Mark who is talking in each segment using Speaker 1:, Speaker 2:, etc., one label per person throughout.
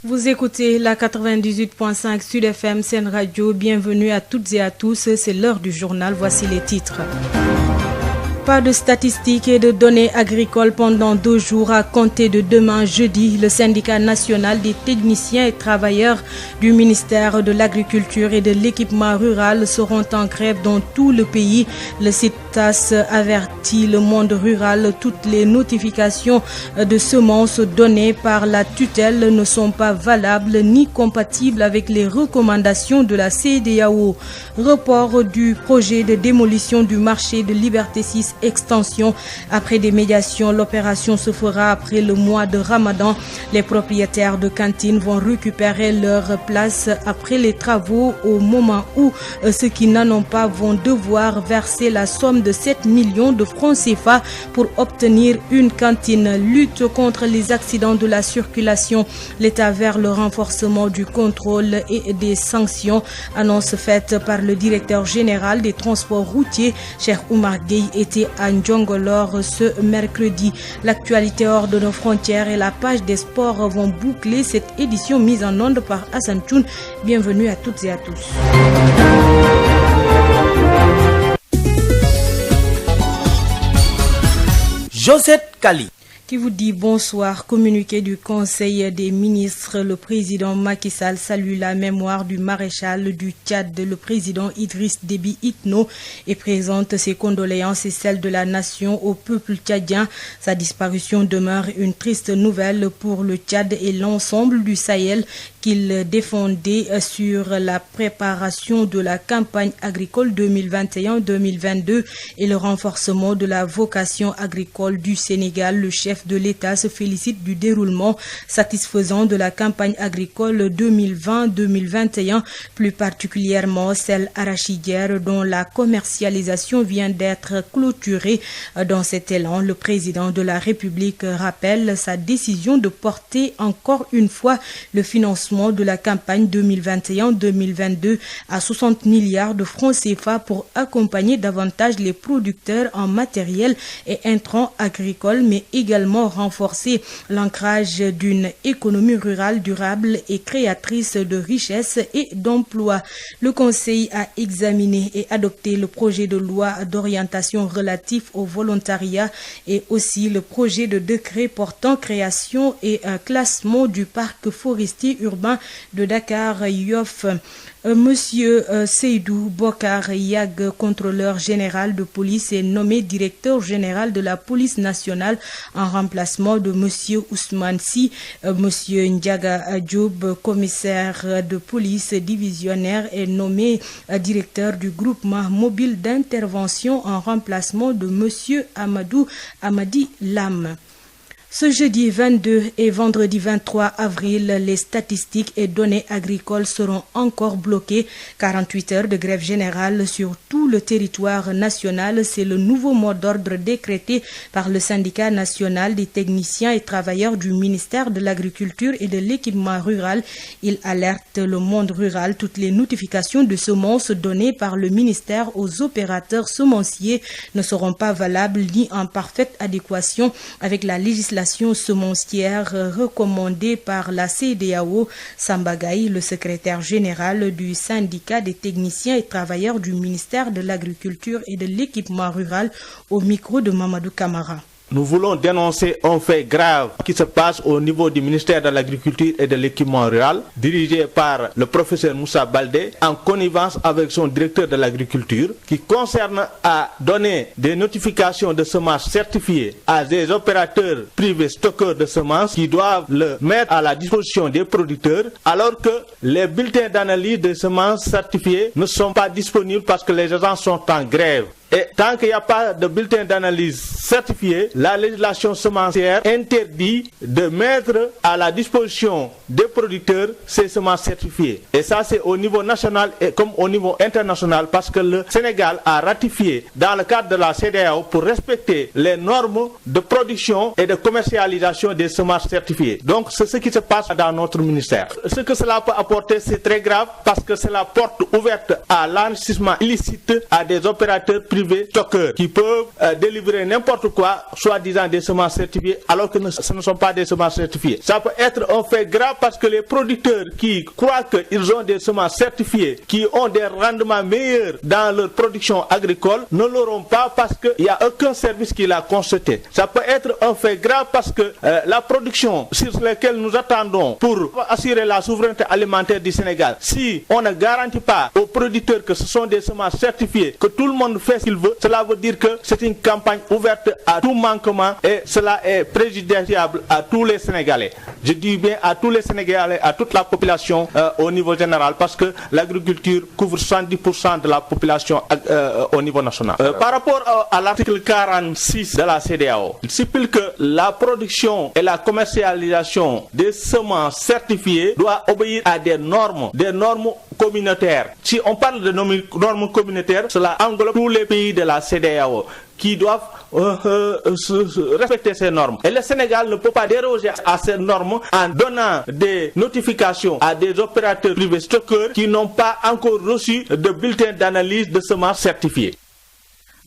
Speaker 1: Vous écoutez la 98.5 Sud FM Sen Radio. Bienvenue à toutes et à tous. C'est l'heure du journal. Voici les titres. Pas de statistiques et de données agricoles pendant 2 jours à compter de demain jeudi. Le syndicat national des techniciens et travailleurs du ministère de l'Agriculture et de l'Équipement rural seront en grève dans tout le pays. Le CITAS avertit le monde rural. Toutes les notifications de semences données par la tutelle ne sont pas valables ni compatibles avec les recommandations de la CEDEAO. Report du projet de démolition du marché de Liberté 6 extension. Après des médiations, l'opération se fera après le mois de Ramadan. Les propriétaires de cantines vont récupérer leur place après les travaux au moment où ceux qui n'en ont pas vont devoir verser la somme de 7 millions de francs CFA pour obtenir une cantine. Lutte contre les accidents de la circulation. L'État vers le renforcement du contrôle et des sanctions. Annonce faite par le directeur général des transports routiers, Cheikh Oumar Gueye, était à Ndjongolor ce mercredi. L'actualité hors de nos frontières et la page des sports vont boucler cette édition mise en onde par Hassan Tchoun. Bienvenue à toutes et à tous.
Speaker 2: Josette Kali
Speaker 1: qui vous dit bonsoir. Communiqué du Conseil des ministres, le président Macky Sall salue la mémoire du maréchal du Tchad, le président Idriss Déby Itno, et présente ses condoléances et celles de la nation au peuple tchadien. Sa disparition demeure une triste nouvelle pour le Tchad et l'ensemble du Sahel qu'il défendait sur la préparation de la campagne agricole 2021-2022 et le renforcement de la vocation agricole du Sénégal. Le chef de l'État se félicite du déroulement satisfaisant de la campagne agricole 2020-2021, plus particulièrement celle arachidière dont la commercialisation vient d'être clôturée. Dans cet élan, le président de la République rappelle sa décision de porter encore une fois le financement de la campagne 2021-2022 à 60 milliards de francs CFA pour accompagner davantage les producteurs en matériel et intrants agricoles, mais également renforcer l'ancrage d'une économie rurale durable et créatrice de richesses et d'emplois. Le Conseil a examiné et adopté le projet de loi d'orientation relatif au volontariat et aussi le projet de décret portant création et classement du parc forestier urbain de Dakar-Yoff. Monsieur Seydou Bokar Yag, contrôleur général de police, est nommé directeur général de la police nationale en remplacement de monsieur Ousmane Sy. Monsieur Ndiaga Diop, commissaire de police divisionnaire, est nommé directeur du groupement mobile d'intervention en remplacement de monsieur Amadou Amadi Lam. Ce jeudi 22 et vendredi 23 avril, les statistiques et données agricoles seront encore bloquées. 48 heures de grève générale sur tout le territoire national. C'est le nouveau mot d'ordre décrété par le syndicat national des techniciens et travailleurs du ministère de l'Agriculture et de l'Équipement rural. Il alerte le monde rural. Toutes les notifications de semences données par le ministère aux opérateurs semenciers ne seront pas valables ni en parfaite adéquation avec la législation semencière recommandée par la CEDEAO. Samba Gaye, le secrétaire général du syndicat des techniciens et travailleurs du ministère de l'Agriculture et de l'Équipement rural, au micro de Mamadou Kamara.
Speaker 2: Nous voulons dénoncer un fait grave qui se passe au niveau du ministère de l'Agriculture et de l'Équipement rural, dirigé par le professeur Moussa Baldé, en connivence avec son directeur de l'Agriculture, qui concerne à donner des notifications de semences certifiées à des opérateurs privés stockeurs de semences qui doivent le mettre à la disposition des producteurs, alors que les bulletins d'analyse des semences certifiées ne sont pas disponibles parce que les agents sont en grève. Et tant qu'il n'y a pas de bulletin d'analyse certifié, la législation semencière interdit de mettre à la disposition des producteurs ces semences certifiées. Et ça, c'est au niveau national et comme au niveau international, parce que le Sénégal a ratifié dans le cadre de la CEDEAO pour respecter les normes de production et de commercialisation des semences certifiées. Donc, c'est ce qui se passe dans notre ministère. Ce que cela peut apporter, c'est très grave parce que c'est la porte ouverte à l'enrichissement illicite à des opérateurs privés privés stockeurs qui peuvent délivrer n'importe quoi, soi-disant des semences certifiées, alors que ce ne sont pas des semences certifiées. Ça peut être un fait grave parce que les producteurs qui croient qu'ils ont des semences certifiées, qui ont des rendements meilleurs dans leur production agricole, ne l'auront pas parce qu'il n'y a aucun service qui l'a constaté. Ça peut être un fait grave parce que la production sur laquelle nous attendons pour assurer la souveraineté alimentaire du Sénégal, si on ne garantit pas aux producteurs que ce sont des semences certifiées, que tout le monde fait ce qu'il veut, cela veut dire que c'est une campagne ouverte à tout manquement et cela est préjudiciable à tous les Sénégalais. Je dis bien à tous les Sénégalais, à toute la population au niveau général, parce que l'agriculture couvre 70% de la population au niveau national. Par rapport à l'article 46 de la CEDEAO, il stipule que la production et la commercialisation des semences certifiées doit obéir à des normes communautaires. Si on parle de normes communautaires, cela englobe tous les pays de la CEDEAO qui doivent respecter ces normes. Et le Sénégal ne peut pas déroger à ces normes en donnant des notifications à des opérateurs privés stockeurs qui n'ont pas encore reçu de bulletin d'analyse de semences certifiées.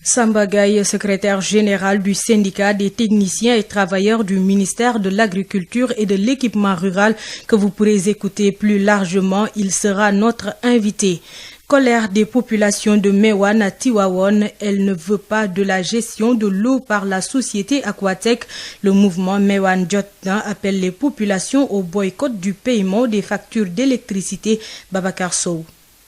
Speaker 1: Samba Gaye, secrétaire général du syndicat des techniciens et travailleurs du ministère de l'Agriculture et de l'Équipement rural, que vous pourrez écouter plus largement, il sera notre invité. Colère des populations de Mewan à Tivaouane, elle ne veut pas de la gestion de l'eau par la société Aquatec. Le mouvement Mewan Jotna appelle les populations au boycott du paiement des factures d'électricité. Babacar Sow.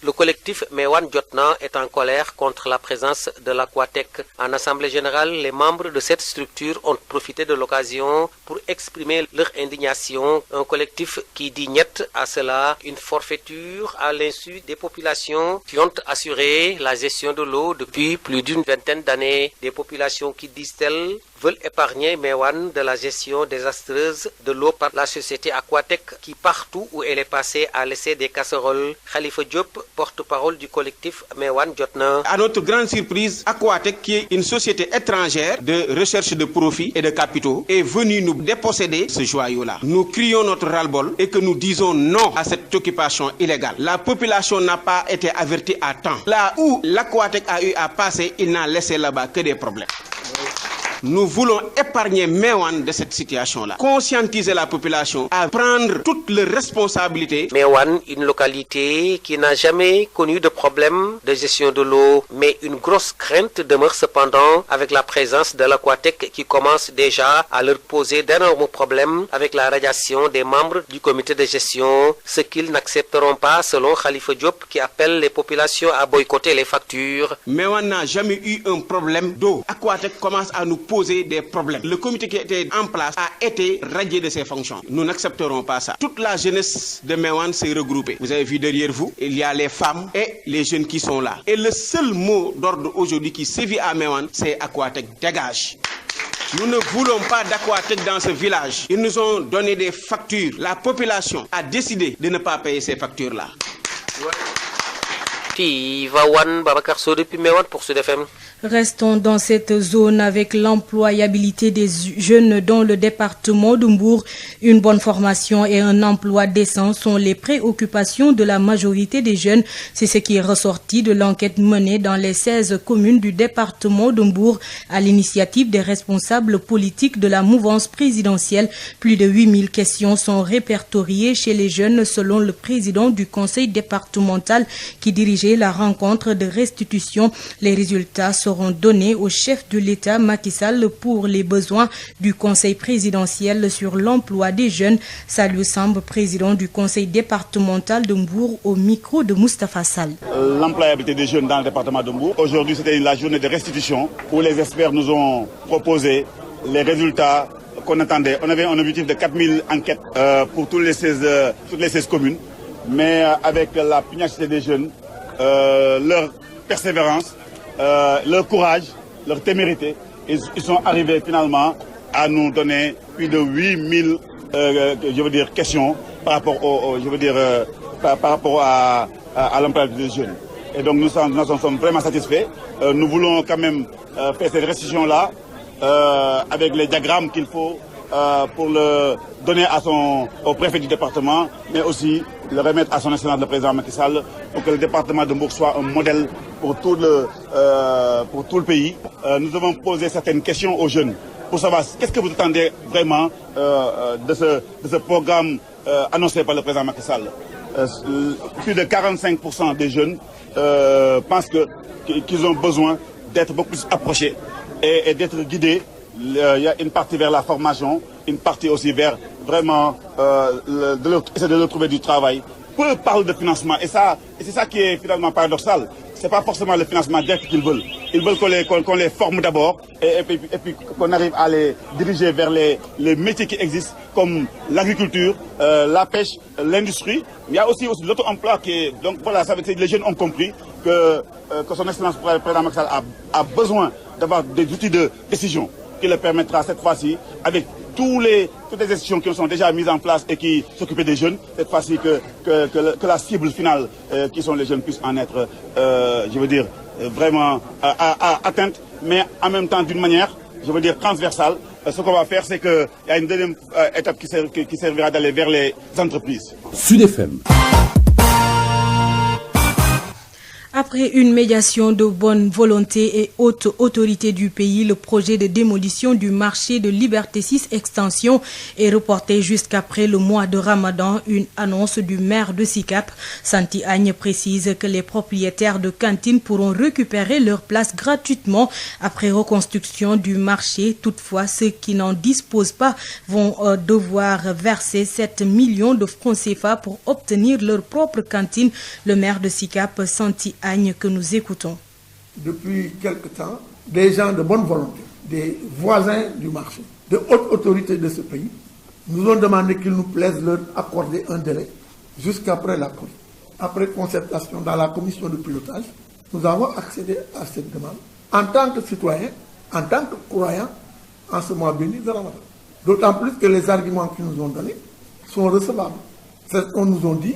Speaker 3: Le collectif Mewan Jotna est en colère contre la présence de l'Aquatec. En assemblée générale, les membres de cette structure ont profité de l'occasion pour exprimer leur indignation. Un collectif qui dit niet à cela, une forfaiture à l'insu des populations qui ont assuré la gestion de l'eau depuis plus d'une vingtaine d'années. Des populations qui, disent-elles, veulent épargner Mewan de la gestion désastreuse de l'eau par la société Aquatec qui, partout où elle est passée, a laissé des casseroles. Khalifa Diop, porte-parole du collectif Mewan Jotna.
Speaker 4: À notre grande surprise, Aquatec, qui est une société étrangère de recherche de profits et de capitaux, est venue nous déposséder ce joyau-là. Nous crions notre ras-le-bol et que nous disons non à cette occupation illégale. La population n'a pas été avertie à temps. Là où l'Aquatec a eu à passer, il n'a laissé là-bas que des problèmes. Nous voulons épargner Mewan de cette situation-là. Conscientiser la population à prendre toutes les responsabilités.
Speaker 3: Mewan, une localité qui n'a jamais connu de problème de gestion de l'eau, mais une grosse crainte demeure cependant avec la présence de l'Aquatec qui commence déjà à leur poser d'énormes problèmes avec la radiation des membres du comité de gestion, ce qu'ils n'accepteront pas selon Khalifa Diop qui appelle les populations à boycotter les factures.
Speaker 4: Mewan n'a jamais eu un problème d'eau. Aquatec commence à nous poser des problèmes. Le comité qui était en place a été radié de ses fonctions. Nous n'accepterons pas ça. Toute la jeunesse de Mewan s'est regroupée. Vous avez vu derrière vous, il y a les femmes et les jeunes qui sont là. Et le seul mot d'ordre aujourd'hui qui sévit à Mewan, c'est Aquatec dégage. Nous ne voulons pas d'Aquatec dans ce village. Ils nous ont donné des factures. La population a décidé de ne pas payer ces factures-là.
Speaker 3: Tivaouane, Babacar Sow depuis Mewan pour Sud FM.
Speaker 1: Restons dans cette zone avec l'employabilité des jeunes dans le département de Mbour. Une bonne formation et un emploi décent sont les préoccupations de la majorité des jeunes. C'est ce qui est ressorti de l'enquête menée dans les 16 communes du département de Mbour à l'initiative des responsables politiques de la mouvance présidentielle. Plus de 8000 questions sont répertoriées chez les jeunes selon le président du conseil départemental qui dirigeait la rencontre de restitution. Les résultats seront donnés au chef de l'État Macky Sall pour les besoins du conseil présidentiel sur l'emploi des jeunes. Salou Samb, président du conseil départemental de Mbour, au micro de Moustapha Sall.
Speaker 5: L'employabilité des jeunes dans le département de Mbour. Aujourd'hui, c'était la journée de restitution où les experts nous ont proposé les résultats qu'on attendait. On avait un objectif de 4000 enquêtes pour toutes les 16 communes, mais avec la pugnacité des jeunes, leur persévérance, leur courage, leur témérité, ils sont arrivés finalement à nous donner plus de 8000 questions par rapport à l'employabilité des jeunes. Et donc nous sommes vraiment satisfaits. Nous voulons quand même faire cette restitution-là avec les diagrammes qu'il faut pour le donner au préfet du département, mais aussi le remettre à son excellence le président Macky Sall pour que le département de Mbour soit un modèle pour tout le pays. Nous avons posé certaines questions aux jeunes pour savoir qu'est-ce que vous attendez vraiment de ce programme annoncé par le président Macky Sall. Plus de 45% des jeunes pensent qu'ils ont besoin d'être beaucoup plus approchés et d'être guidés. Il y a une partie vers la formation, une partie aussi vers vraiment essayer de leur trouver du travail. Peu parlent de financement et c'est ça qui est finalement paradoxal. Ce n'est pas forcément le financement direct qu'ils veulent. Ils veulent qu'on les forme d'abord et puis qu'on arrive à les diriger vers les métiers qui existent comme l'agriculture, la pêche, l'industrie. Il y a aussi l'auto-emploi qui est... Donc voilà, ça veut dire que les jeunes ont compris que son excellence président Macky Sall a besoin d'avoir des outils de décision qui le permettra cette fois-ci, avec toutes les institutions qui sont déjà mises en place et qui s'occupent des jeunes, cette fois-ci que la cible finale, qui sont les jeunes, puisse en être, vraiment atteinte, mais en même temps d'une manière, transversale. Ce qu'on va faire, c'est qu'il y a une deuxième étape qui servira d'aller vers les entreprises.
Speaker 6: Sud FM.
Speaker 1: Après une médiation de bonne volonté et haute autorité du pays, le projet de démolition du marché de Liberté 6 Extension est reporté jusqu'après le mois de Ramadan. Une annonce du maire de Sicap, Santy Agne, précise que les propriétaires de cantines pourront récupérer leur place gratuitement après reconstruction du marché. Toutefois, ceux qui n'en disposent pas vont devoir verser 7 millions de francs CFA pour obtenir leur propre cantine. Le maire de Sicap, Santy Agne, que nous écoutons.
Speaker 7: Depuis quelque temps, des gens de bonne volonté, des voisins du marché, de haute autorité de ce pays, nous ont demandé qu'il nous plaise leur accorder un délai jusqu'après la Covid. Après concertation dans la commission de pilotage, nous avons accédé à cette demande en tant que citoyens, en tant que croyants, en ce mois béni de Ramadan. D'autant plus que les arguments qu'ils nous ont donnés sont recevables. On nous a dit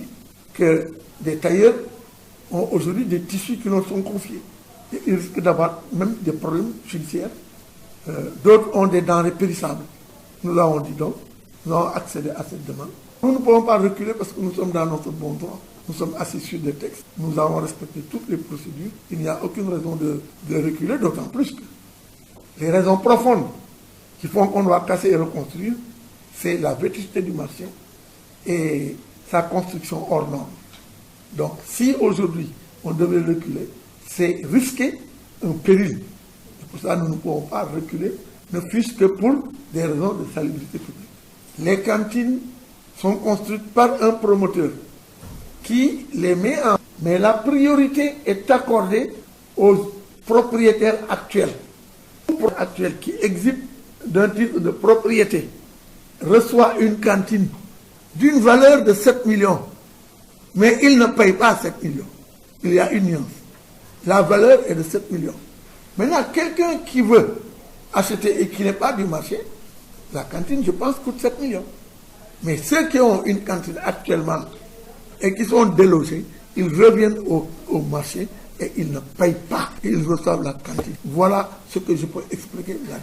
Speaker 7: que des tailleurs ont aujourd'hui des tissus qui leur sont confiés. Et ils risquent d'avoir même des problèmes judiciaires. D'autres ont des denrées périssables. Nous l'avons dit donc, nous avons accédé à cette demande. Nous ne pouvons pas reculer parce que nous sommes dans notre bon droit. Nous sommes assis sur des textes. Nous avons respecté toutes les procédures. Il n'y a aucune raison de reculer, d'autant plus que les raisons profondes qui font qu'on doit casser et reconstruire, c'est la vétusté du marché et sa construction hors norme. Donc, si aujourd'hui on devait reculer, c'est risquer un péril. C'est pour ça que nous ne pouvons pas reculer, ne fût-ce que pour des raisons de salubrité publique. Les cantines sont construites par un promoteur qui les met en... Mais la priorité est accordée aux propriétaires actuels. Actuel qui existe d'un titre de propriété reçoit une cantine d'une valeur de 7 millions. Mais il ne paye pas 7 millions. Il y a une nuance. La valeur est de 7 millions. Maintenant, quelqu'un qui veut acheter et qui n'est pas du marché, la cantine, je pense, coûte 7 millions. Mais ceux qui ont une cantine actuellement et qui sont délogés, ils reviennent au marché et ils ne payent pas. Ils reçoivent la cantine. Voilà ce que je peux expliquer là.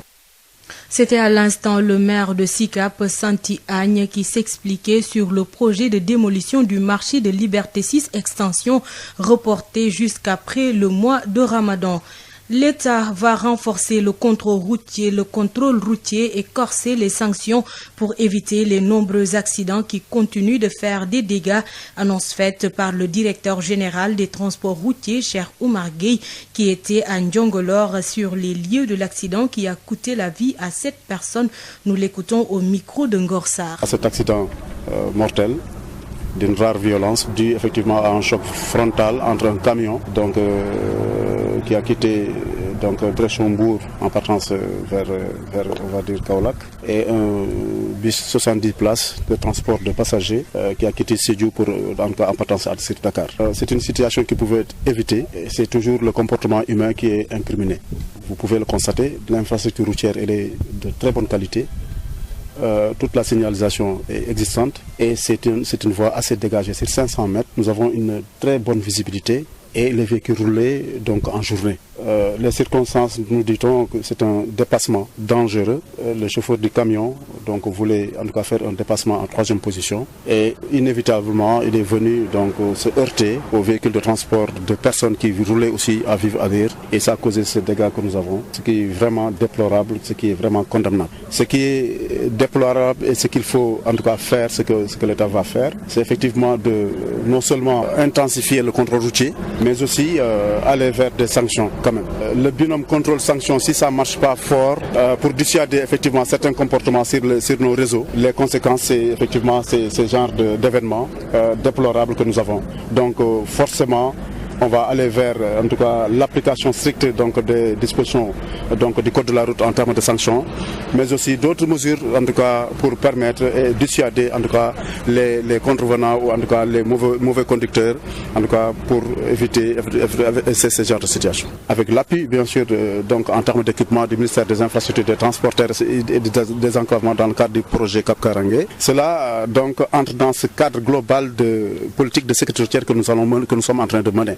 Speaker 1: C'était à l'instant le maire de Sicap, Santy Agne, qui s'expliquait sur le projet de démolition du marché de Liberté 6 Extension reporté jusqu'après le mois de Ramadan. L'État va renforcer le contrôle routier et corser les sanctions pour éviter les nombreux accidents qui continuent de faire des dégâts. Annonce faite par le directeur général des transports routiers, Cheikh Oumar Gueye, qui était à Ndiongolor sur les lieux de l'accident qui a coûté la vie à 7 personnes. Nous l'écoutons au micro de Ngor Sarr.
Speaker 8: Cet accident mortel d'une rare violence dû effectivement à un choc frontal entre un camion qui a quitté Drechambourg en partance vers on va dire Kaolack et un bus 70 places de transport de passagers qui a quitté Sédhiou en partance à Dakar. C'est une situation qui pouvait être évitée. C'est toujours le comportement humain qui est incriminé. Vous pouvez le constater, l'infrastructure routière elle est de très bonne qualité. Toute la signalisation est existante et c'est une voie assez dégagée. Sur 500 mètres, nous avons une très bonne visibilité et les véhicules roulaient donc en journée. les circonstances, nous dit-on que c'est un dépassement dangereux. Le chauffeur du camion donc, voulait en tout cas faire un dépassement en 3e position et inévitablement il est venu donc, se heurter au véhicule de transport de personnes qui roulaient aussi à vive allure et ça a causé ces dégâts que nous avons, ce qui est vraiment déplorable, ce qui est vraiment condamnable. Ce qui est déplorable et ce qu'il faut en tout cas faire, ce que l'État va faire, c'est effectivement de non seulement intensifier le contrôle routier, mais aussi aller vers des sanctions quand même. Le binôme contrôle-sanction, si ça ne marche pas fort, pour dissuader effectivement certains comportements sur nos réseaux, les conséquences, c'est effectivement ce genre d'événements déplorables que nous avons. Donc forcément, on va aller vers en tout cas l'application stricte donc, des dispositions donc, du code de la route en termes de sanctions, mais aussi d'autres mesures en tout cas pour permettre et dissuader en tout cas les contrevenants ou en tout cas les mauvais conducteurs en tout cas pour éviter ce genre de situation. Avec l'appui bien sûr donc en termes d'équipement du ministère des Infrastructures, des Transporteurs et des enclavements dans le cadre du projet Cap Karangue. Cela donc entre dans ce cadre global de politique de sécurité routière que nous sommes en train de mener.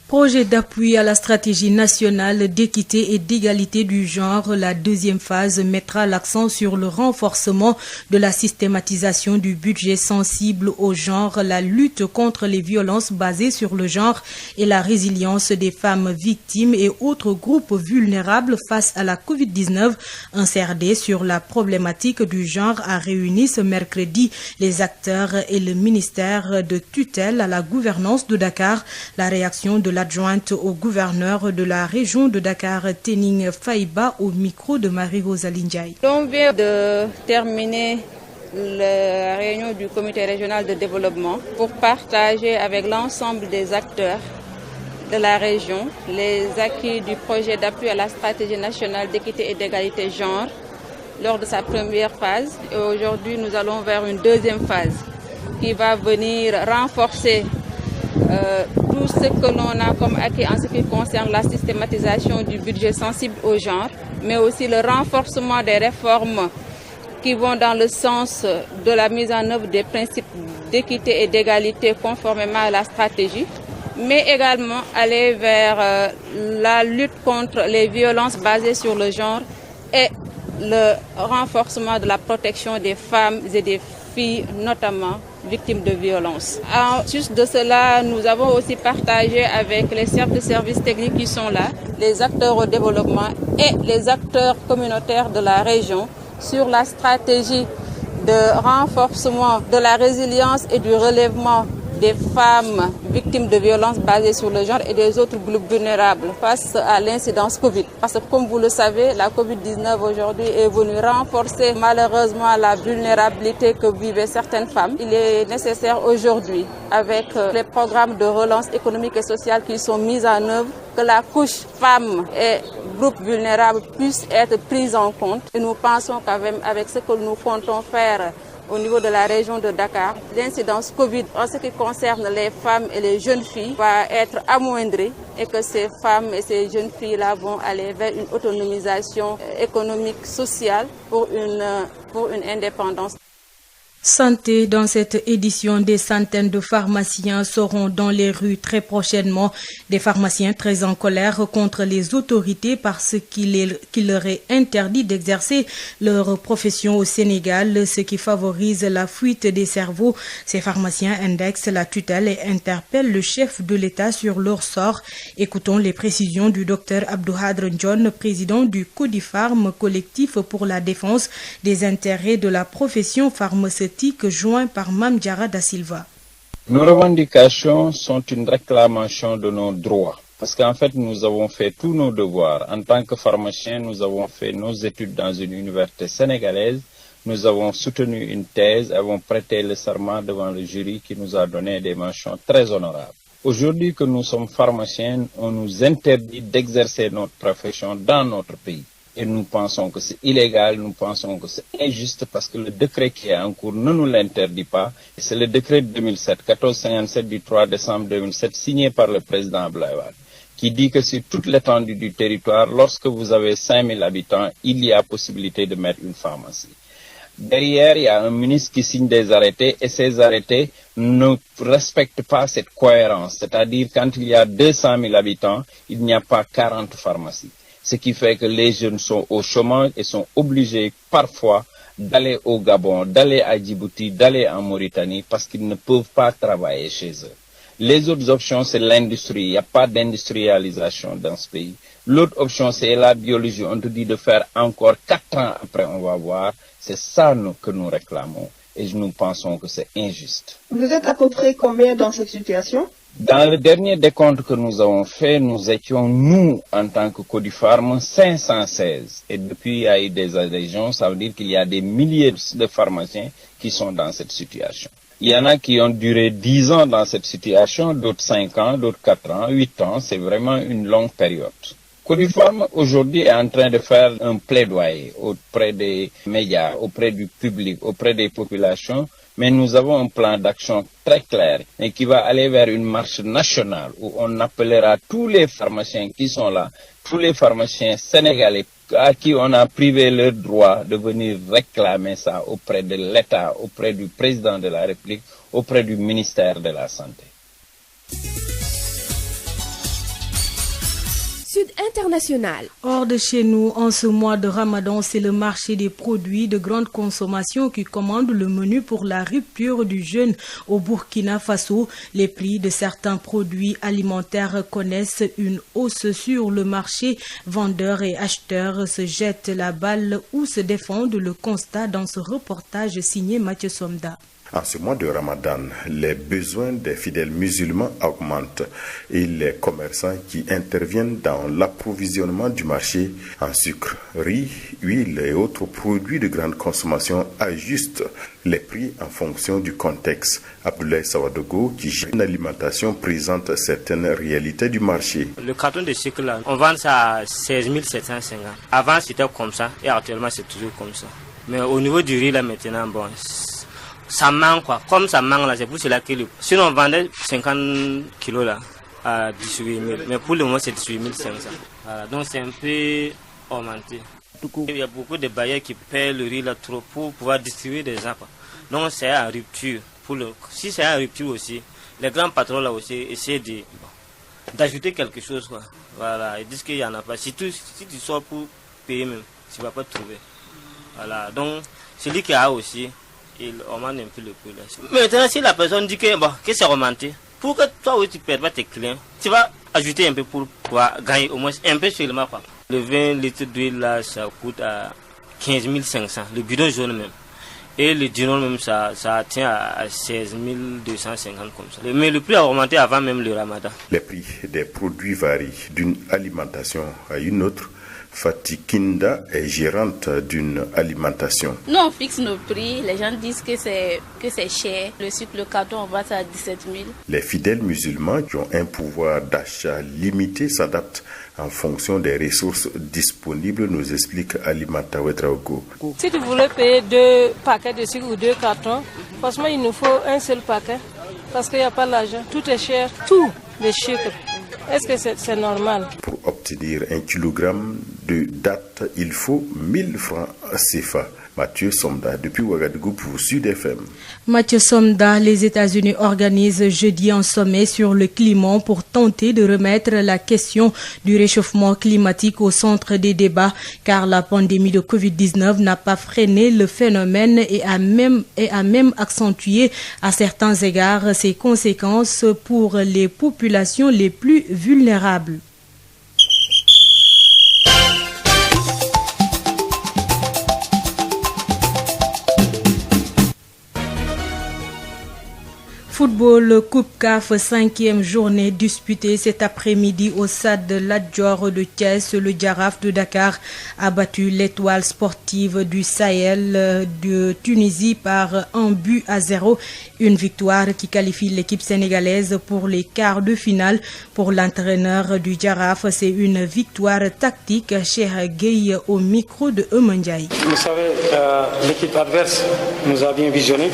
Speaker 1: Projet d'appui à la stratégie nationale d'équité et d'égalité du genre, la 2e phase mettra l'accent sur le renforcement de la systématisation du budget sensible au genre, la lutte contre les violences basées sur le genre et la résilience des femmes victimes et autres groupes vulnérables face à la Covid-19. Un CRD sur la problématique du genre a réuni ce mercredi les acteurs et le ministère de tutelle à la gouvernance de Dakar. La réaction de l'adjointe au gouverneur de la région de Dakar, Tening Faïba, au micro de Marie-Rosalie Ndiaye.
Speaker 6: On vient de terminer la réunion du comité régional de développement pour partager avec l'ensemble des acteurs de la région les acquis du projet d'appui à la stratégie nationale d'équité et d'égalité genre lors de sa première phase. Et aujourd'hui, nous allons vers une 2e phase qui va venir renforcer tout ce que l'on a comme acquis en ce qui concerne la systématisation du budget sensible au genre, mais aussi le renforcement des réformes qui vont dans le sens de la mise en œuvre des principes d'équité et d'égalité conformément à la stratégie, mais également aller vers la lutte contre les violences basées sur le genre et le renforcement de la protection des femmes et des filles, notamment victimes de violences. En plus de cela, nous avons aussi partagé avec les chefs de services techniques qui sont là, les acteurs au développement et les acteurs communautaires de la région sur la stratégie de renforcement de la résilience et du relèvement des femmes victimes de violences basées sur le genre et des autres groupes vulnérables face à l'incidence Covid. Parce que comme vous le savez, la Covid-19 aujourd'hui est venue renforcer malheureusement la vulnérabilité que vivaient certaines femmes. Il est nécessaire aujourd'hui, avec les programmes de relance économique et sociale qui sont mis en œuvre, que la couche femmes et groupes vulnérables puisse être prise en compte. Et nous pensons qu'avec ce que nous comptons faire au niveau de la région de Dakar, l'incidence Covid en ce qui concerne les femmes et les jeunes filles va être amoindrie et que ces femmes et ces jeunes filles-là vont aller vers une autonomisation économique, sociale pour une indépendance.
Speaker 1: Santé, dans cette édition, des centaines de pharmaciens seront dans les rues très prochainement. Des pharmaciens très en colère contre les autorités parce qu'il leur est interdit d'exercer leur profession au Sénégal, ce qui favorise la fuite des cerveaux. Ces pharmaciens indexent la tutelle et interpellent le chef de l'État sur leur sort. Écoutons les précisions du docteur Abdouhadre John, président du Codifarm, collectif pour la défense des intérêts de la profession pharmaceutique, joint par Mamdiara da Silva.
Speaker 9: Nos revendications sont une réclamation de nos droits. Parce qu'en fait, nous avons fait tous nos devoirs. En tant que pharmaciens, nous avons fait nos études dans une université sénégalaise. Nous avons soutenu une thèse, avons prêté le serment devant le jury qui nous a donné des mentions très honorables. Aujourd'hui que nous sommes pharmaciens, on nous interdit d'exercer notre profession dans notre pays. Et nous pensons que c'est illégal, nous pensons que c'est injuste parce que le décret qui est en cours ne nous l'interdit pas. C'est le décret de 2007, 1457 du 3 décembre 2007, signé par le président Abdoulaye Wade, qui dit que sur toute l'étendue du territoire, lorsque vous avez 5000 habitants, il y a possibilité de mettre une pharmacie. Derrière, il y a un ministre qui signe des arrêtés et ces arrêtés ne respectent pas cette cohérence. C'est-à-dire, quand il y a 200 000 habitants, il n'y a pas 40 pharmacies. Ce qui fait que les jeunes sont au chômage et sont obligés parfois d'aller au Gabon, d'aller à Djibouti, d'aller en Mauritanie parce qu'ils ne peuvent pas travailler chez eux. Les autres options, c'est l'industrie. Il n'y a pas d'industrialisation dans ce pays. L'autre option, c'est la biologie. On te dit de faire encore 4 ans après, on va voir. C'est ça que nous réclamons. Et nous pensons que c'est injuste.
Speaker 10: Vous êtes à peu près combien dans cette situation?
Speaker 9: Dans le dernier décompte que nous avons fait, nous étions, nous, en tant que Codifarm, 516. Et depuis, il y a eu des adhésions. Ça veut dire qu'il y a des milliers de pharmaciens qui sont dans cette situation. Il y en a qui ont duré 10 ans dans cette situation, d'autres 5 ans, d'autres 4 ans, 8 ans. C'est vraiment une longue période. Codifarm aujourd'hui est en train de faire un plaidoyer auprès des médias, auprès du public, auprès des populations. Mais nous avons un plan d'action très clair et qui va aller vers une marche nationale où on appellera tous les pharmaciens qui sont là, tous les pharmaciens sénégalais à qui on a privé leur droit de venir réclamer ça auprès de l'État, auprès du président de la République, auprès du ministère de la Santé.
Speaker 11: Sud International.
Speaker 1: Hors de chez nous, en ce mois de Ramadan, c'est le marché des produits de grande consommation qui commande le menu pour la rupture du jeûne. Au Burkina Faso, les prix de certains produits alimentaires connaissent une hausse sur le marché. Vendeurs et acheteurs se jettent la balle ou se défendent. Le constat dans ce reportage signé Mathieu Somda.
Speaker 12: En ce mois de Ramadan, les besoins des fidèles musulmans augmentent et les commerçants qui interviennent dans l'approvisionnement du marché en sucre, riz, huile et autres produits de grande consommation ajustent les prix en fonction du contexte. Abdoulaye Sawadogo, qui gère une alimentation, présente certaines réalités du marché.
Speaker 13: Le carton de sucre, là, on vend ça à 16 750. Avant, c'était comme ça et actuellement, c'est toujours comme ça. Mais au niveau du riz, là, maintenant, bon, ça manque quoi. Comme ça manque là, c'est pour cela que sinon on vendait 50 kilos là à 18 000. Mais pour le moment c'est 18 500. Voilà, donc c'est un peu augmenté. Il y a beaucoup de bailleurs qui paient le riz là trop pour pouvoir distribuer des gens quoi. Donc c'est à rupture. Si c'est à rupture aussi, les grands patrons là aussi essaient d'ajouter quelque chose quoi. Voilà, ils disent qu'il n'y en a pas. Si tu sors pour payer même, tu ne vas pas trouver. Voilà, donc celui qui a aussi, il augmente un peu le prix là. Maintenant, si la personne dit que c'est augmenté, pour que toi aussi tu ne perds pas tes clients, tu vas ajouter un peu pour pouvoir gagner au moins un peu seulement quoi. Le 20 litres d'huile là, ça coûte à 15 500, le bidon jaune même. Et le dinon même, ça tient à 16 250 comme ça. Mais le prix a augmenté avant même le Ramadan.
Speaker 12: Les prix des produits varient d'une alimentation à une autre. Fatih Kinda est gérante d'une alimentation.
Speaker 14: Nous on fixe nos prix, les gens disent que c'est cher. Le sucre, le carton, on vend ça à 17 000.
Speaker 12: Les fidèles musulmans qui ont un pouvoir d'achat limité s'adaptent en fonction des ressources disponibles, nous explique Alimata Ouedraogo.
Speaker 15: Si tu voulais payer 2 paquets de sucre ou 2 cartons, franchement il nous faut un seul paquet parce qu'il n'y a pas l'argent. Tout est cher, tout le sucre. Est-ce que c'est normal?
Speaker 12: Pour obtenir 1 kilogramme de date, il faut 1000 francs CFA. Mathieu Somda, depuis Ouagadougou pour Sud FM.
Speaker 1: Mathieu Somda, les États-Unis organisent jeudi un sommet sur le climat pour tenter de remettre la question du réchauffement climatique au centre des débats, car la pandémie de Covid-19 n'a pas freiné le phénomène et a même accentué à certains égards ses conséquences pour les populations les plus vulnérables. Football Coupe CAF, 5e journée disputée cet après-midi au stade de Lat Dior de Thiès. Le Jaraaf de Dakar a battu l'Étoile sportive du Sahel de Tunisie par 1-0. Une victoire qui qualifie l'équipe sénégalaise pour les quarts de finale. Pour l'entraîneur du Jaraaf, c'est une victoire tactique. Cheikh Gueye au micro de Eumane Ndiaye.
Speaker 16: Vous savez, l'équipe adverse nous a bien visionné.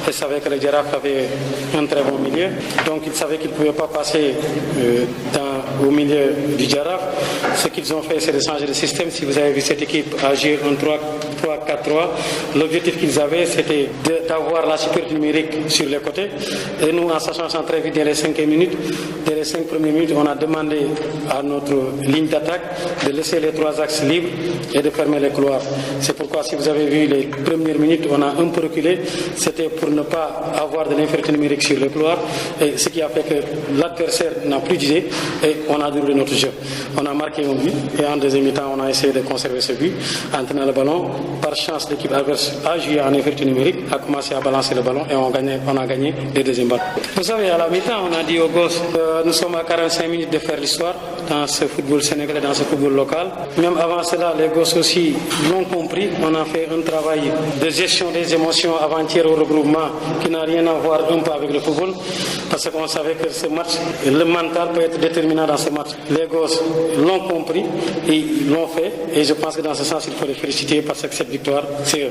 Speaker 11: Il savait que le Jaraaf avait un très bon milieu, donc il savait qu'il ne pouvait pas passer au milieu du Jaraaf. Ce qu'ils ont fait, c'est de changer de système. Si vous avez vu cette équipe agir en 3-4-3, l'objectif qu'ils avaient, c'était d'avoir la sécurité numérique sur les côtés. Et nous, en sachant très vite dès les 5 premières minutes, on a demandé à notre ligne d'attaque de laisser les 3 axes libres et de fermer les couloirs. C'est pourquoi, si vous avez vu les premières minutes, on a un peu reculé. C'était pour ne pas avoir de l'infériorité numérique sur le couloir, et ce qui a fait que l'adversaire n'a plus d'idée et on a déroulé notre jeu. On a marqué un but et en deuxième mi-temps, on a essayé de conserver ce but en tenant le ballon. Par chance, l'équipe adverse a joué en infériorité numérique, a commencé à balancer le ballon et on a gagné les deuxièmes ballons. Vous savez, à la mi-temps, on a dit aux gosses, nous sommes à 45 minutes de faire l'histoire dans ce football sénégalais, dans ce football local. Même avant cela, les gosses aussi l'ont compris. On a fait un travail de gestion des émotions avant-hier au regroupement qui n'a rien à voir un peu avec le football, parce qu'on savait que ce match, le mental peut être déterminant dans ce match. Les gosses l'ont compris et ils l'ont fait, et je pense que dans ce sens, il faut les féliciter parce que cette victoire, c'est eux.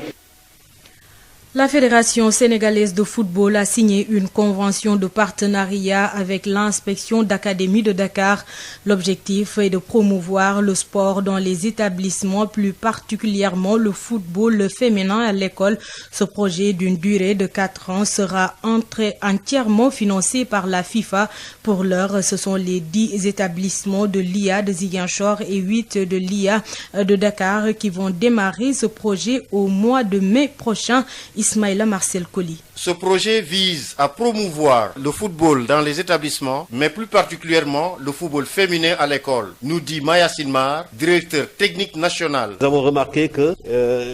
Speaker 1: La Fédération sénégalaise de football a signé une convention de partenariat avec l'inspection d'académie de Dakar. L'objectif est de promouvoir le sport dans les établissements, plus particulièrement le football féminin à l'école. Ce projet d'une durée de 4 ans sera entièrement financé par la FIFA. Pour l'heure, ce sont les 10 établissements de l'IA de Ziguinchor et 8 de l'IA de Dakar qui vont démarrer ce projet au mois de mai prochain. Ismaïla Marcel Colli.
Speaker 16: Ce projet vise à promouvoir le football dans les établissements, mais plus particulièrement le football féminin à l'école, nous dit Maya Sinmar, directeur technique national.
Speaker 17: Nous avons remarqué que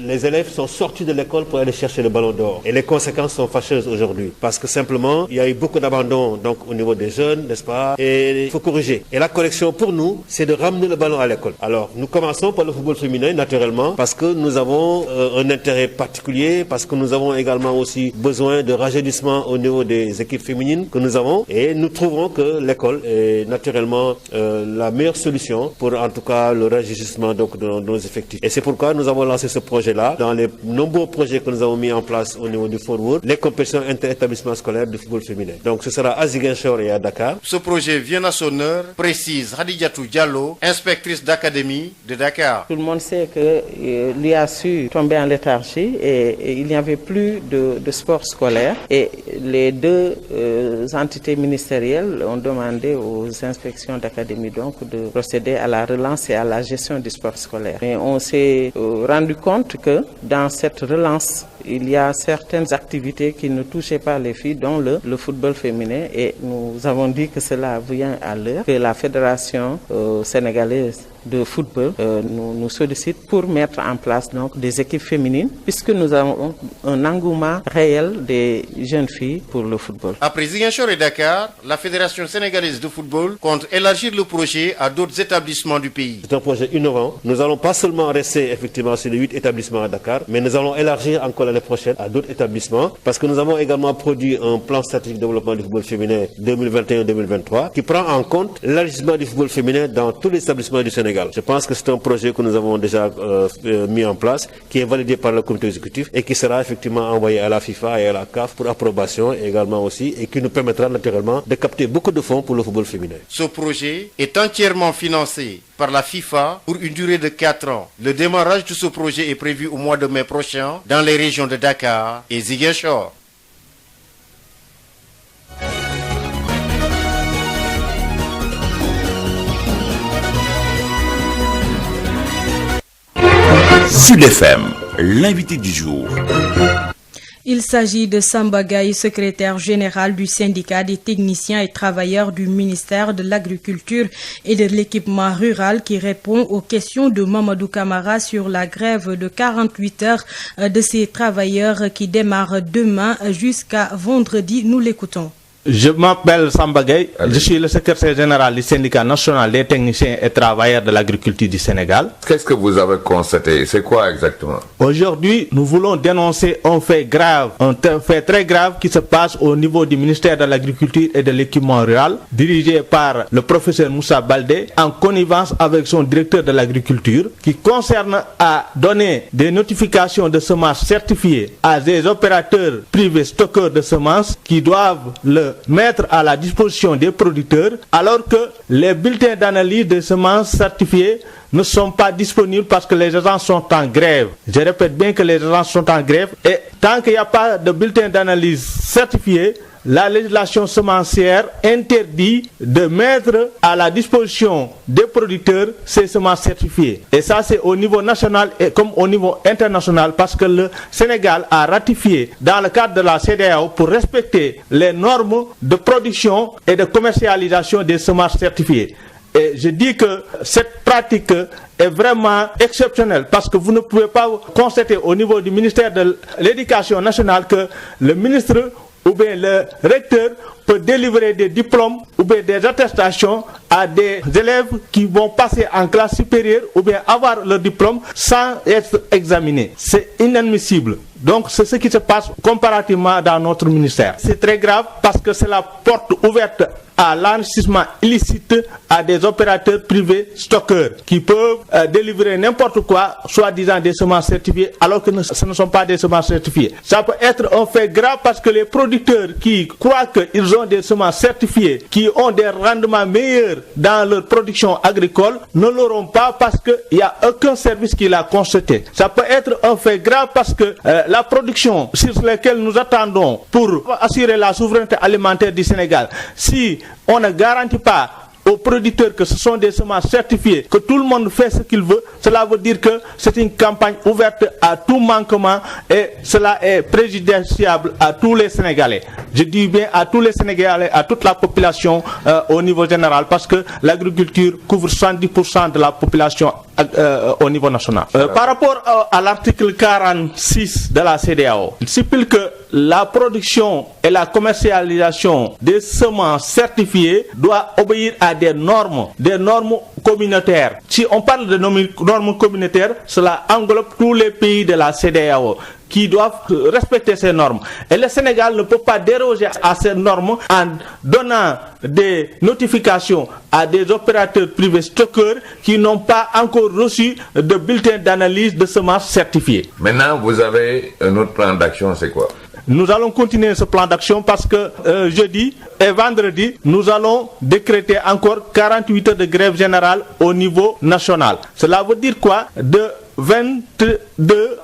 Speaker 17: les élèves sont sortis de l'école pour aller chercher le ballon d'or. Et les conséquences sont fâcheuses aujourd'hui. Parce que simplement, il y a eu beaucoup d'abandon donc, au niveau des jeunes, n'est-ce pas? Et il faut corriger. Et la correction pour nous, c'est de ramener le ballon à l'école. Alors, nous commençons par le football féminin, naturellement, parce que nous avons un intérêt particulier, parce que nous avons également aussi besoin de rajeunissement au niveau des équipes féminines que nous avons, et nous trouvons que l'école est naturellement la meilleure solution pour en tout cas le rajeunissement donc, de nos effectifs. Et c'est pourquoi nous avons lancé ce projet-là dans les nombreux projets que nous avons mis en place au niveau du Forward, les compétitions inter-établissements scolaires du football féminin. Donc ce sera à Ziguinchor et à Dakar.
Speaker 16: Ce projet vient à son heure, précise Hadijatou Diallo, inspectrice d'académie de Dakar.
Speaker 18: Tout le monde sait que l'IA a su tomber en léthargie et il n'y avait plus de sport scolaire, et les 2 entités ministérielles ont demandé aux inspections d'académie donc de procéder à la relance et à la gestion du sport scolaire. Mais on s'est rendu compte que dans cette relance, il y a certaines activités qui ne touchaient pas les filles, dont le football féminin, et nous avons dit que cela vient à l'heure, que la Fédération sénégalaise de football nous sollicite pour mettre en place donc des équipes féminines, puisque nous avons un engouement réel des jeunes filles pour le football.
Speaker 16: Après Ziguinchor et Dakar, la Fédération sénégalaise de football compte élargir le projet à d'autres établissements du pays.
Speaker 17: C'est un projet innovant. Nous allons pas seulement rester effectivement sur les 8 établissements à Dakar, mais nous allons élargir encore l'année prochaine à d'autres établissements, parce que nous avons également produit un plan stratégique de développement du football féminin 2021-2023 qui prend en compte l'élargissement du football féminin dans tous les établissements du Sénégal. Je pense que c'est un projet que nous avons déjà mis en place, qui est validé par le comité exécutif et qui sera effectivement envoyé à la FIFA et à la CAF pour approbation également aussi, et qui nous permettra naturellement de capter beaucoup de fonds pour le football féminin.
Speaker 16: Ce projet est entièrement financé par la FIFA pour une durée de 4 ans. Le démarrage de ce projet est prévu au mois de mai prochain dans les régions de Dakar et Ziguinchor.
Speaker 19: Sud FM, l'invité du jour.
Speaker 1: Il s'agit de Samba Gaye, secrétaire général du syndicat des techniciens et travailleurs du ministère de l'Agriculture et de l'Équipement rural, qui répond aux questions de Mamadou Camara sur la grève de 48 heures de ces travailleurs qui démarre demain jusqu'à vendredi. Nous l'écoutons.
Speaker 2: Je m'appelle Samba Gueye, je suis le secrétaire général du syndicat national des techniciens et travailleurs de l'agriculture du Sénégal.
Speaker 20: Qu'est-ce que vous avez constaté? C'est quoi exactement?
Speaker 2: Aujourd'hui, nous voulons dénoncer un fait grave, un fait très grave qui se passe au niveau du ministère de l'Agriculture et de l'Équipement rural, dirigé par le professeur Moussa Baldé, en connivence avec son directeur de l'agriculture, qui concerne à donner des notifications de semences certifiées à des opérateurs privés stockeurs de semences qui doivent le mettre à la disposition des producteurs, alors que les bulletins d'analyse des semences certifiées ne sont pas disponibles parce que les agents sont en grève. Je répète bien que les agents sont en grève, et tant qu'il n'y a pas de bulletin d'analyse certifié, la législation semencière interdit de mettre à la disposition des producteurs ces semences certifiées. Et ça, c'est au niveau national et comme au niveau international, parce que le Sénégal a ratifié dans le cadre de la CEDEAO pour respecter les normes de production et de commercialisation des semences certifiées. Et je dis que cette pratique est vraiment exceptionnelle, parce que vous ne pouvez pas constater au niveau du ministère de l'Éducation nationale que le ministre ou bien le recteur peut délivrer des diplômes ou bien des attestations à des élèves qui vont passer en classe supérieure ou bien avoir leur diplôme sans être examinés. C'est inadmissible. Donc c'est ce qui se passe comparativement dans notre ministère. C'est très grave parce que c'est la porte ouverte à l'enrichissement illicite à des opérateurs privés stockeurs qui peuvent délivrer n'importe quoi, soi-disant des semences certifiées, alors que ce ne sont pas des semences certifiées. Ça peut être un fait grave parce que les producteurs qui croient qu'ils ont des semences certifiées, qui ont des rendements meilleurs dans leur production agricole, ne l'auront pas parce qu'il n'y a aucun service qui l'a constaté. Ça peut être un fait grave parce que la production sur laquelle nous attendons pour assurer la souveraineté alimentaire du Sénégal, si on ne garantit pas aux producteurs que ce sont des semences certifiées, que tout le monde fait ce qu'il veut, cela veut dire que c'est une campagne ouverte à tout manquement, et cela est préjudiciable à tous les Sénégalais. Je dis bien à tous les Sénégalais, à toute la population au niveau général, parce que l'agriculture couvre 70% de la population au niveau national. Par rapport à l'article 46 de la CEDEAO, il stipule que la production et la commercialisation des semences certifiées doit obéir à des normes communautaires. Si on parle de normes communautaires, cela englobe tous les pays de la CEDEAO qui doivent respecter ces normes. Et le Sénégal ne peut pas déroger à ces normes en donnant des notifications à des opérateurs privés stockeurs qui n'ont pas encore reçu de bulletin d'analyse de semences certifiées.
Speaker 20: Maintenant, vous avez un autre plan d'action, c'est quoi?
Speaker 2: Nous allons continuer ce plan d'action parce que jeudi et vendredi, nous allons décréter encore 48 heures de grève générale au niveau national. Cela veut dire quoi? De 22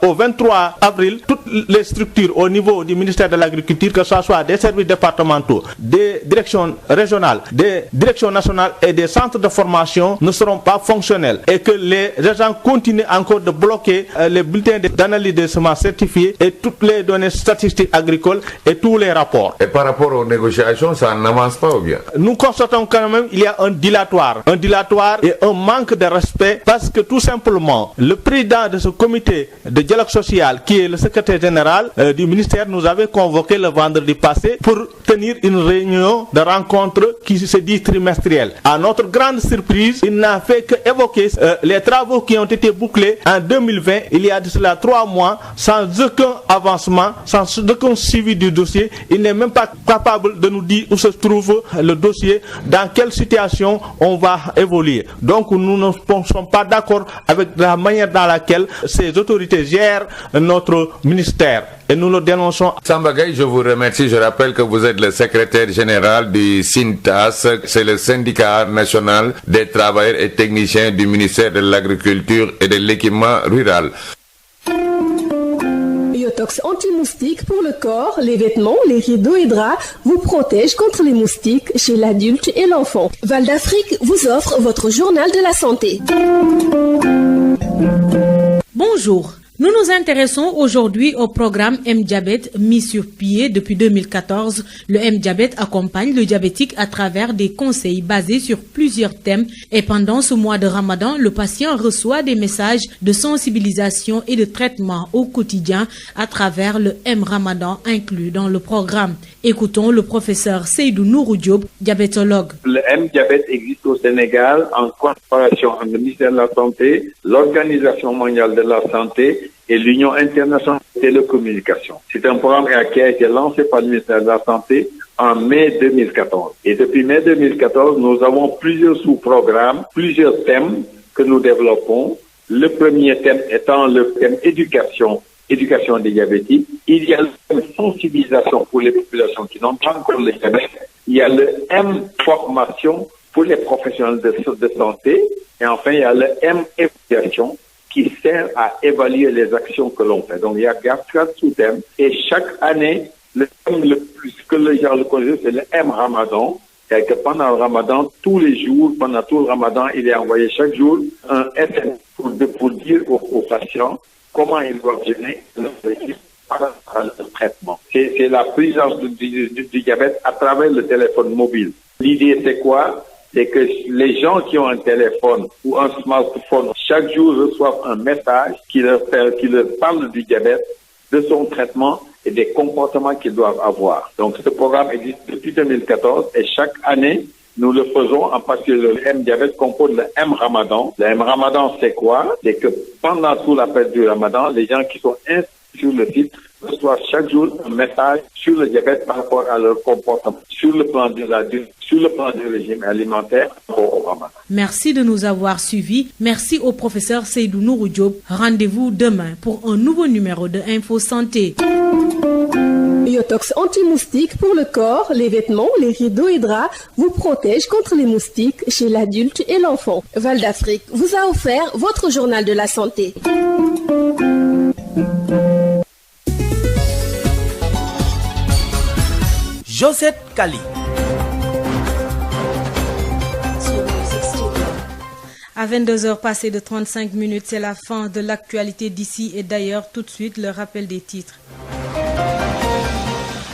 Speaker 2: au 23 avril, toutes les structures au niveau du ministère de l'Agriculture, que ce soit des services départementaux, des directions régionales, des directions nationales et des centres de formation, ne seront pas fonctionnels, et que les agents continuent encore de bloquer les bulletins d'analyse des semences certifiées et toutes les données statistiques agricoles et tous les rapports.
Speaker 20: Et par rapport aux négociations, ça n'avance pas ou bien?
Speaker 2: Nous constatons quand même qu'il y a un dilatoire et un manque de respect, parce que tout simplement, le président de ce comité de dialogue social, qui est le secrétaire général du ministère, nous avait convoqué le vendredi passé pour tenir une réunion de rencontre qui se dit trimestrielle. À notre grande surprise, il n'a fait qu'évoquer les travaux qui ont été bouclés en 2020, il y a de cela 3 mois, sans aucun avancement, sans aucun suivi du dossier. Il n'est même pas capable de nous dire où se trouve le dossier, dans quelle situation on va évoluer. Donc nous ne sommes pas d'accord avec la manière dans laquelle ces autorités gèrent notre ministère, et nous le dénonçons.
Speaker 20: Samba Gueye, je vous remercie. Je rappelle que vous êtes le secrétaire général du SYNTAS, c'est le syndicat national des travailleurs et techniciens du ministère de l'Agriculture et de l'Équipement rural.
Speaker 21: Yotox anti-moustique pour le corps, les vêtements, les rideaux et draps vous protège contre les moustiques chez l'adulte et l'enfant. Val d'Afrique vous offre votre journal de la santé.
Speaker 1: Bonjour. Nous nous intéressons aujourd'hui au programme M-Diabète mis sur pied depuis 2014. Le M-Diabète accompagne le diabétique à travers des conseils basés sur plusieurs thèmes, et pendant ce mois de Ramadan, le patient reçoit des messages de sensibilisation et de traitement au quotidien à travers le M-Ramadan inclus dans le programme. Écoutons le professeur Seydou Nourou Diop, diabétologue.
Speaker 4: Le M-diabète existe au Sénégal en collaboration entre le ministère de la Santé, l'Organisation mondiale de la santé et l'Union internationale de télécommunications. C'est un programme qui a été lancé par le ministère de la Santé en mai 2014. Et depuis mai 2014, nous avons plusieurs sous-programmes, plusieurs thèmes que nous développons. Le premier thème étant le thème éducation des diabétiques. Il y a le thème sensibilisation pour les populations qui n'ont pas encore le diabète. Il y a le M formation pour les professionnels de santé. Et enfin, il y a le M évaluation qui sert à évaluer les actions que l'on fait. Donc, il y a 4 sous-thèmes. Et chaque année, le thème le plus que les gens le connaissent, c'est le M Ramadan. C'est que pendant le Ramadan, tous les jours, pendant tout le Ramadan, il est envoyé chaque jour un SMS pour dire aux patients comment ils doivent gérer leur traitement. C'est la prise en charge du diabète à travers le téléphone mobile. L'idée, c'est quoi? C'est que les gens qui ont un téléphone ou un smartphone, chaque jour reçoivent un message qui leur parle du diabète, de son traitement et des comportements qu'ils doivent avoir. Donc, ce programme existe depuis 2014 et chaque année, nous le faisons en particulier le M-diabète compose le M-Ramadan. Le M-Ramadan, c'est quoi? C'est que pendant tout la période du Ramadan, les gens qui sont inscrits sur le site reçoivent chaque jour un message sur le diabète par rapport à leur comportement, sur le plan du régime alimentaire au Ramadan.
Speaker 1: Merci de nous avoir suivis. Merci au professeur Seydou Nourou Diop. Rendez-vous demain pour un nouveau numéro de Info Santé.
Speaker 21: Yotox anti-moustique pour le corps, les vêtements, les rideaux et draps vous protège contre les moustiques chez l'adulte et l'enfant. Val d'Afrique vous a offert votre journal de la santé.
Speaker 22: Josette Kali.
Speaker 1: À 22h passées de 35 minutes, c'est la fin de l'actualité d'ici et d'ailleurs. Tout de suite, le rappel des titres.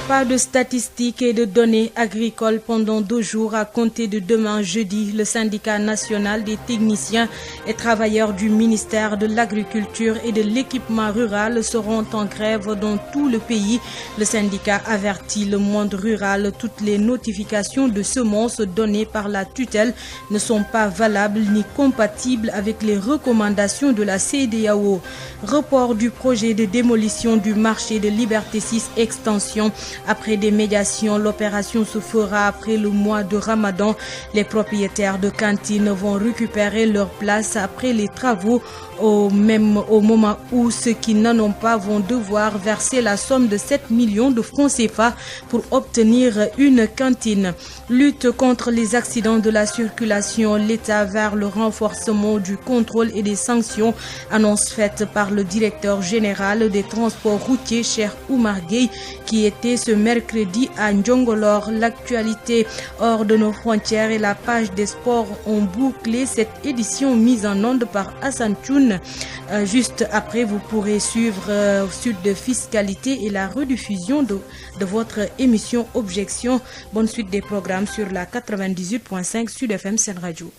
Speaker 1: Pas de statistiques et de données agricoles pendant 2 jours à compter de demain jeudi. Le syndicat national des techniciens et travailleurs du ministère de l'Agriculture et de l'Équipement rural seront en grève dans tout le pays. Le syndicat avertit le monde rural. Toutes les notifications de semences données par la tutelle ne sont pas valables ni compatibles avec les recommandations de la CEDEAO. Report du projet de démolition du marché de Liberté 6 Extension. Après des médiations, l'opération se fera après le mois de Ramadan. Les propriétaires de cantines vont récupérer leur place après les travaux. Au moment où ceux qui n'en ont pas vont devoir verser la somme de 7 millions de francs CFA pour obtenir une cantine. Lutte contre les accidents de la circulation, l'État vers le renforcement du contrôle et des sanctions. Annonce faite par le directeur général des transports routiers, Cheikh Oumar Gueye, qui était ce mercredi à Njongolor. L'actualité hors de nos frontières et la page des sports ont bouclé cette édition mise en onde par Hassan Thioune. Juste après, vous pourrez suivre Sud de Fiscalité et la rediffusion de votre émission Objection. Bonne suite des programmes sur la 98.5 Sud FM Sen Radio.